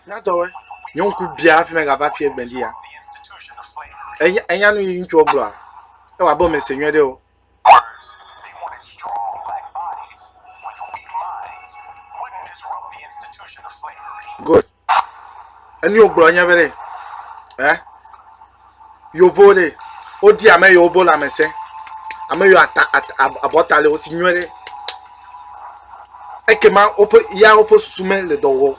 Not all. You could be half mega baffy bendia. And you know you into a blow. Oh, I bomb a senior do. Good. And you blow every day. Eh? You voted. Oh, dear, may you bowl, I say. I may you attack a bottle of signore. I came out open ya opposed to sume le door.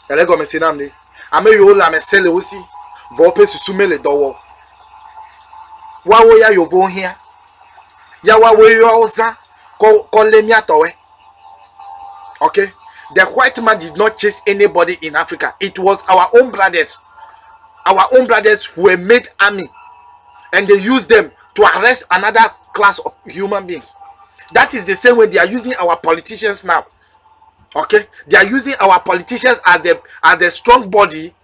Elego me sinamde. I may you la me sell aussi. Vope to sume le door. Wa wo ya yo vo here. Ya wa we yo oza. Call me atowe. Okay? The white man did not chase anybody in Africa. It was our own brothers. Our own brothers who were made army. And they used them to arrest another class of human beings. That is the same way they are using our politicians now. Okay? They are using our politicians as the strong body,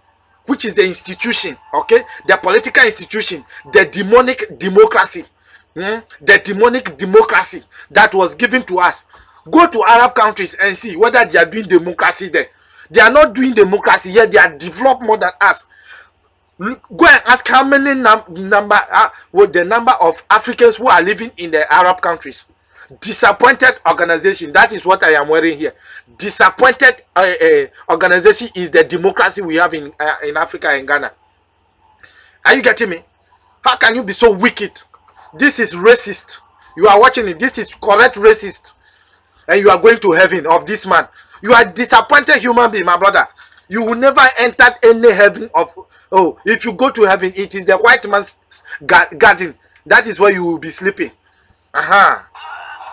which is the institution. Okay? The political institution. The demonic democracy. The demonic democracy that was given to us. Go to Arab countries and see whether they are doing democracy there. They are not doing democracy here. They are developed more than us. Go and ask how many the number of Africans who are living in the Arab countries. Disappointed organization. That is what I am wearing here. Disappointed organization is the democracy we have in Africa and Ghana. Are you getting me? How can you be so wicked? This is racist. You are watching it. This is correct racist. And you are going to heaven of this man. You are disappointed human being, my brother. You will never enter any heaven of... Oh, if you go to heaven, it is the white man's garden. That is where you will be sleeping.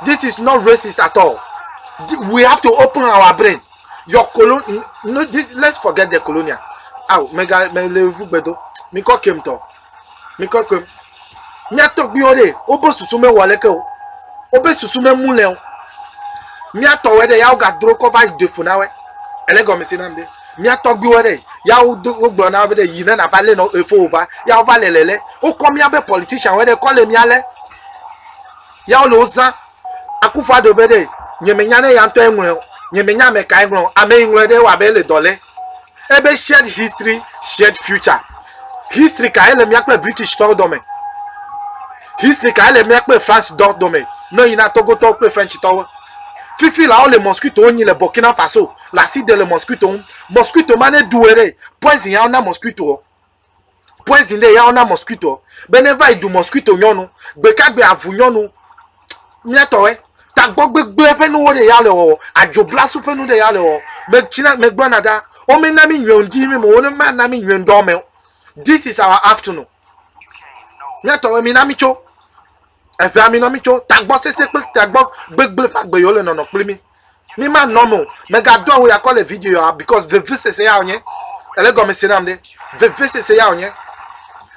This is not racist at all. We have to open our brain. Your colon... No, let's forget the colonial. Oh, mega bedo. Miko came to. Miko came. Miatok biore. Obo susume waleke o. Obe susume mule o. Miato wede ya uga dro cover de funawe. Elego mesinamde. Miatok biore. Ya ugbo na wede yina na bale no efo over. Ya over lelele. O come ya be politician wede call me ale. Ya o loza. Akufa do bede. Nyemenyane ya nto enwe. Nyemenya me ka enwe. Ame enwe de wa be le dole. Ebe shared history, shared future. History ka ele miakpe British to do me. History ka ele miakpe France do me. No ina Togo to pe French to. Fifi la o le mosquito ni le Burkina Faso. La site de le mosquito. Mosquito mane duere. Poison ya ona mosquito. Poison de ya ona mosquito. Beneva idu mosquito nyonu. Bekagbe avu nyonu. Miatowe. Tagbo gbegbe fe nu wo de ya le o. Ajobla su pe nu de ya le o. Me china me gbanada. O me na mi nyondi mi mo wona ma na mi nyondo me. This is our afternoon. Miatowe mi na mi cho. Efe ami no mi cho. Tagbo sese pe tagbo gbegbe fagbe yo le no no mi. Mi ma normal. Me ga do we call a video because the visit say ya onye. Ele go me sinam de. The visit say ya onye.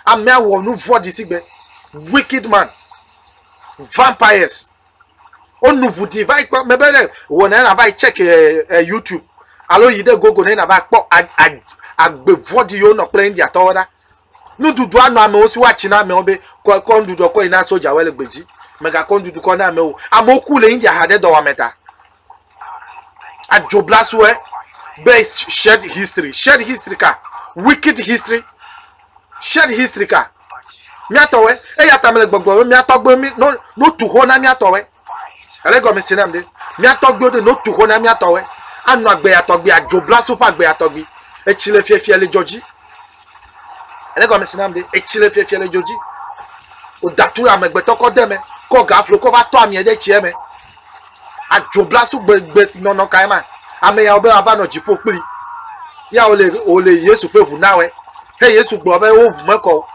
Amia wo nu vodi sigbe. Wicked man. Vampires. Onu vudi vai pa me bele wona na vai check YouTube. Alo yi de gogo na vai po agbe vodi yo no playing their tower. No dudu anu ame osi wa china me obe ko ndudu ko ina soja wele gbeji. Mega ko ndudu ko na me o. Amoku le India hade do wa meta. Ajoblaswe be shared history. Shared history ka. Wicked history. Shared history ka. Miatowe e ya tamele gbogbo mi atogbo mi no tuho na miatowe. Elego mi sinamde. Miatogbo de no tuho na miatowe. Anu agbe atogbi ajoblasu fa agbe atogbi. E chile fiefie le joji. Elego mi sinamde. E chile fiefie le joji. O datu amegbe toko deme ko gaflo ko va to ami e de chieme. Ajoblasu gbe nono kaima. Ame ya obe aba no jipo piri. Ya ole Yesu pe bu nawe. Hey Yesu gbo be wo bu meko.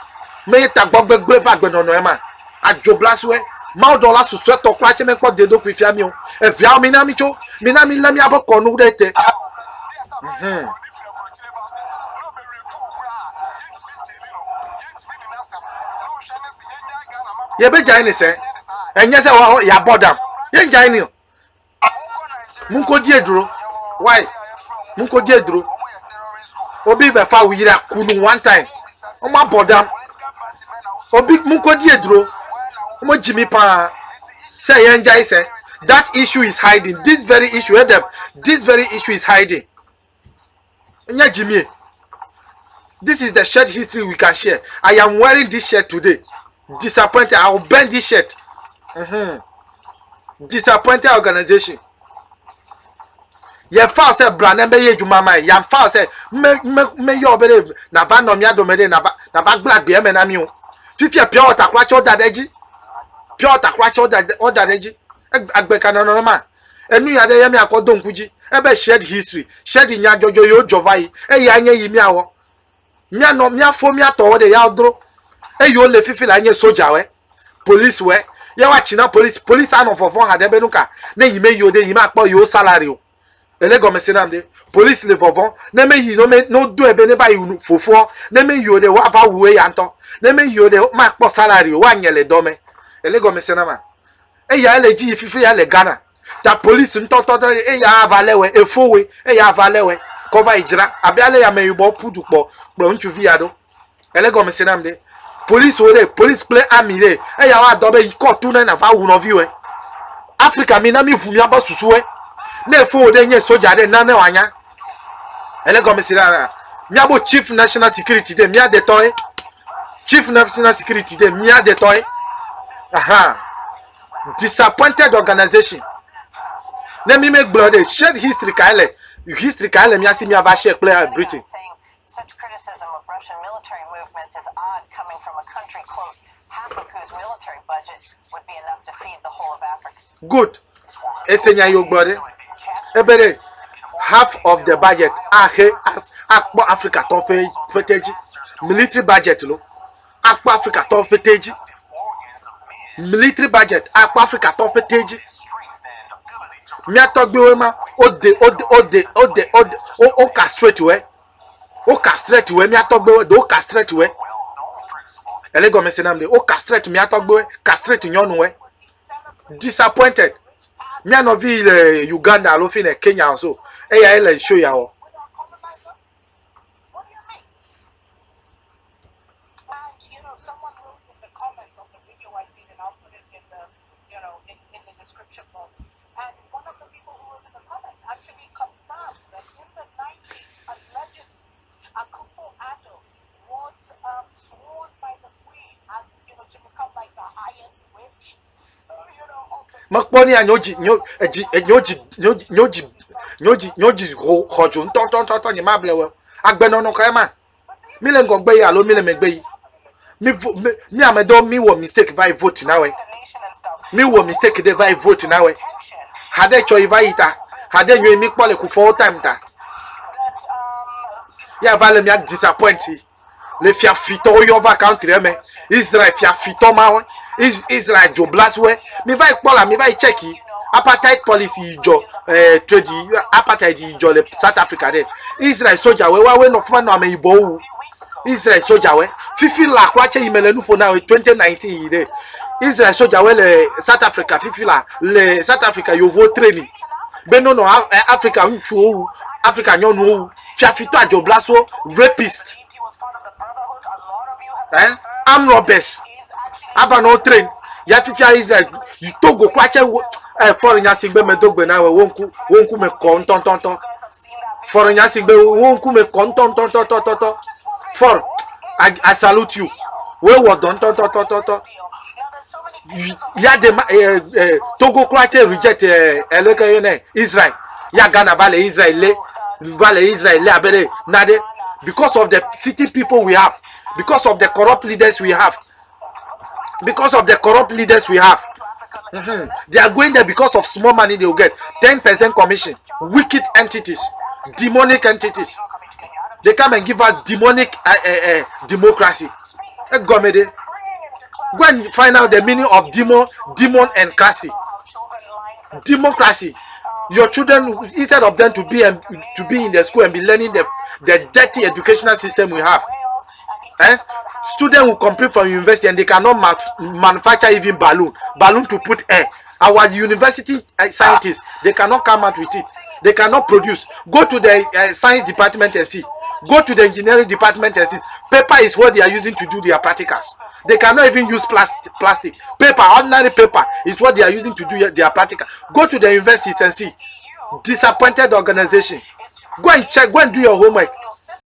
Me ta gbogbe fa gbe nono e ma. Ajoblasu e ma odola susu e to kwa che me po de do kwifia mi o. E via mi na mi cho. Mi na mi la mi aboko nu de te. Ye be jai ni se. Enye se wa ya bodam. Ye jai ni. Munko die duro. Why? Munko die duro. Obi be fa wira kunu one time. O ma bodam. Obi munko die duro. O mo jimi pa. Say ye njai say that issue is hiding. This very issue them. This very issue is hiding. Nya Jimmy. This is the shared history we can share. I am wearing this shirt today. Disappointed. I will burn this shirt. Disappointed organization. Ye fa say brand be ye juma mai. Yam fa say me yo be na ba no mi adomede na ba black be me na mi o. Fifi pure water kwa cho dadeji. Pure water kwa cho dadeji. Agbeka no ma. Enu ya de ye mi akodo nkuji. Ebe shared history. Shared nya jojo yo jovai. E ya nya yi mi awo. Mi ano mi afo mi ato de ya odro. E yo le fifi la nya soldier we. Police we. Ye wa china police ano for 400 be nuka. Na yi me yo de yi ma po yo salary o. Ele go mesinam de police le vovon na me yi no do ebe ne ba yi fofo na me yi o de wa va wuwe ya nto na me yi o de ma po salary o wa nyele do me ele go mesinam e ya le ji fifi ya le Ghana ta police nto e ya valewe e fowe e ya valewe cover ijira abiale ya me yubo pudu po nchuvi ya do ele go mesinam de police o de police play army de e ya wa do be ko tu na va wu no viwe Africa mi na mi fu mi aba susuwe ne fo de nye soja de na ne wanya ele go misira miabo chief national security de mia de toy chief national security de mia de toy aha disappointed organization ne mi make blood shared history kale mia si mia va share play Britain. Such criticism of Russian military movements is odd coming from a country quote half of whose military budget would be enough to feed the whole of Africa. Good. Esenya yo gbode ebere half of the budget akpo Africa top peteji military budget lo akpo Africa top peteji military budget akpo Africa top peteji mi atogbe we ma o castrate we mi atogbe we do castrate we ele go mesenam de o castrate mi atogbe we castrate nyonu we disappointed. Me no vi Uganda alo fi na Kenya also. E ya ele show ya o. Someone wrote in the comments of the video I seen, and I'll put it in the, in the description box. And one of the people who wrote in the comments actually confirmed that in the 90s, allegedly, Akufo-Addo was sworn by the Queen as, to become like the highest witch. Makponi anyoji hojo ntontontonton ni mablewe agbeno no kama mi le ngogbe ya lo mi le megbe yi mi amedo mi wo mistake vai vote na we mi wo mistake de vai vote na we hade cho ivaita hade nyo mi pole ku for time ta ya vale mi disappoint le fia fito yo va country me Israel fia fito ma we Israel jo blaswe mi vai pola mi vai check apartheid policy jo trade apartheid jo le South Africa de Israel soldier we no fuma no ameibo Israel soldier we fifi la kwache imele nupo na 2019 de Israel soldier we le South Africa fifi la le South Africa yo vo training be no Africa nchu Africa nyonu fia fito ajo blaswo rapist armed robbers ava no train ya fifia Israel you Togo kwache foreign yasigbe medogbe na we wonku me kontontonton foreign yasigbe wonku me kontontontontonton for I salute you we wo don tontontonton ya de Togo kwache reject eleke yene Israel ya Ghana vale Israel abere nade because of the city people we have, because of the corrupt leaders we have. Because of the corrupt leaders we have. They are going there because of small money they will get. 10% commission. Wicked entities. Demonic entities. They come and give us demonic democracy. Go and find out the meaning of demon and classy. Democracy. Your children, instead of them to be in the school and be learning the dirty educational system we have. Students will complete from university and they cannot manufacture even balloon to put air. Our university scientists, they cannot come out with it. They cannot produce. Go to the science department and see. Go to the engineering department and see. Paper is what they are using to do their practicals. They cannot even use plastic. Paper, ordinary paper is what they are using to do their practical. Go to the universities and see. Disappointed organization. Go and check, go and do your homework.